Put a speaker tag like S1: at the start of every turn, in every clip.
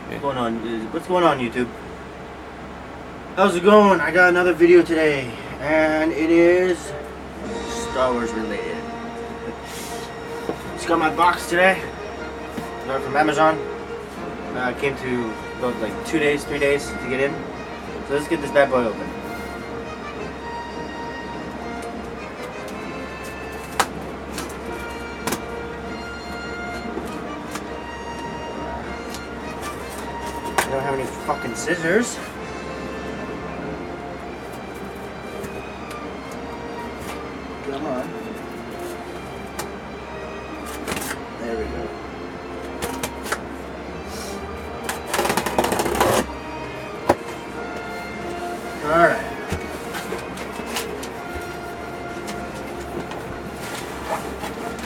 S1: What's going on? What's going on, YouTube? How's it going? I got another video today, and it is Star Wars related. Just got my box today. Got it from Amazon. Came to about like 3 days to get in. So let's get this bad boy open. I don't have any fucking scissors. Come on. There we go. Alright.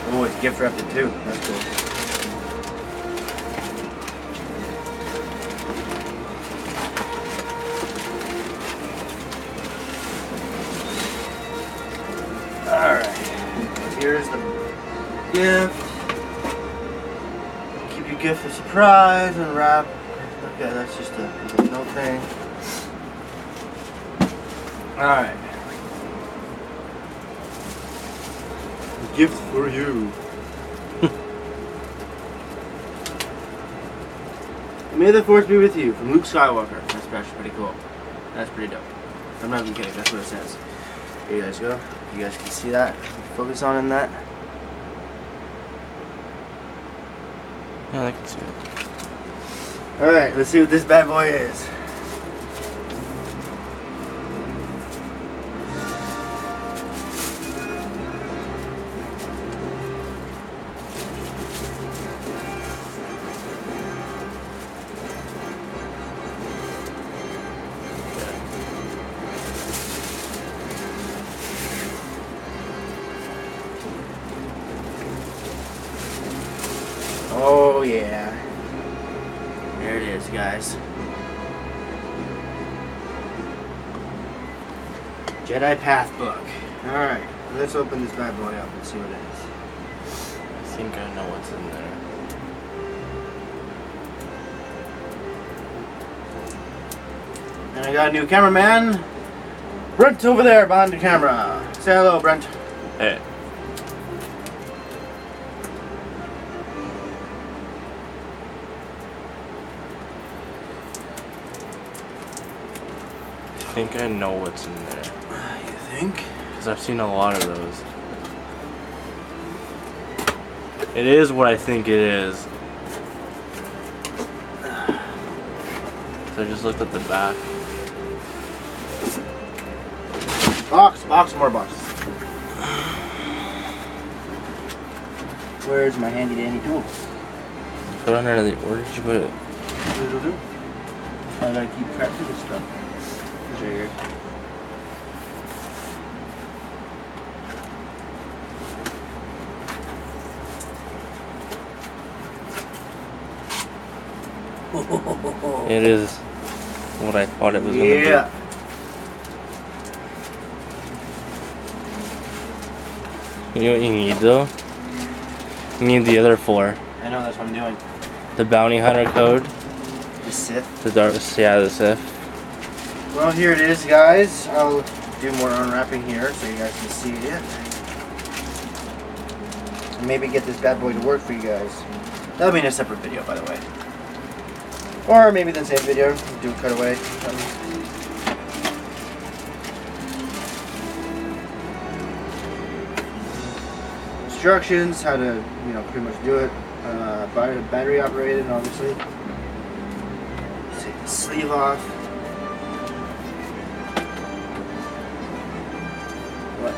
S1: Oh, it's gift wrapped too. That's cool. Alright, here's the gift. Keep your gift a surprise and wrap. Okay, that's just a note thing. Alright. Gift for you. May the Force be with you, from Luke Skywalker. That's actually pretty cool. That's pretty dope. I'm not even kidding, that's what it says. Here you guys go. You guys can see that. Focus on in that.
S2: Yeah, I can see it.
S1: Alright, let's see what this bad boy is. Oh yeah. There it is, guys. Jedi Path book. Alright, let's open this bad boy up and see what it is.
S2: I think I know what's in there.
S1: And I got a new cameraman. Brent over there behind the camera. Say hello, Brent.
S2: Hey. I think I know what's in there.
S1: You think?
S2: Because I've seen a lot of those. It is what I think it is. So I just looked at the back.
S1: Box, more boxes. Where's my handy dandy tool?
S2: Put it under the. Where did you put it?
S1: It'll do. I gotta keep track of this stuff. Right here.
S2: It is what I thought it was gonna be.
S1: Yeah.
S2: You know what you need though? You need the other 4.
S1: I know, that's what I'm doing.
S2: The bounty hunter code.
S1: The Sith.
S2: The dark, yeah, the Sith.
S1: Well, here it is, guys. I'll do more unwrapping here so you guys can see it. And maybe get this bad boy to work for you guys. That'll be in a separate video, by the way. Or maybe the same video. Do a cutaway. Instructions, how to, pretty much do it. Battery operated, obviously. Take the sleeve off. What?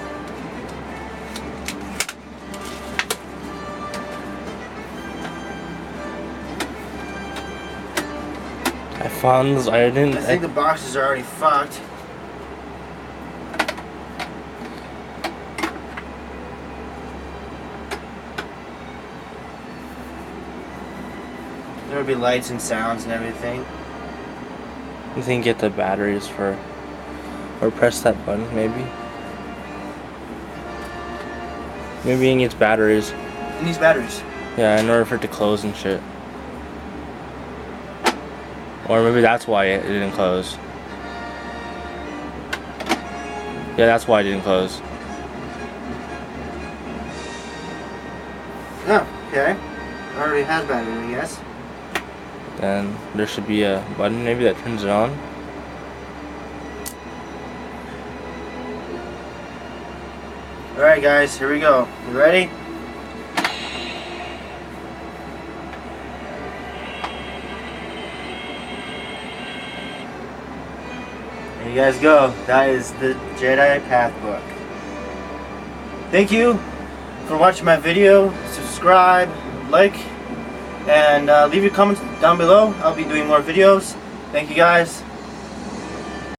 S2: I found this. I
S1: think the boxes are already fucked. There would be lights and sounds and everything.
S2: You think get the batteries for, or press that button maybe? Maybe it needs batteries.
S1: It needs batteries.
S2: Yeah, in order for it to close and shit. Or maybe that's why it didn't close. Yeah, that's why it didn't close.
S1: Oh, okay. Already has battery, I guess.
S2: Then there should be a button maybe that turns it on.
S1: Alright guys, here we go. You ready? There you guys go. That is the Jedi Path book. Thank you for watching my video. Subscribe, like, and leave your comments down below. I'll be doing more videos. Thank you guys.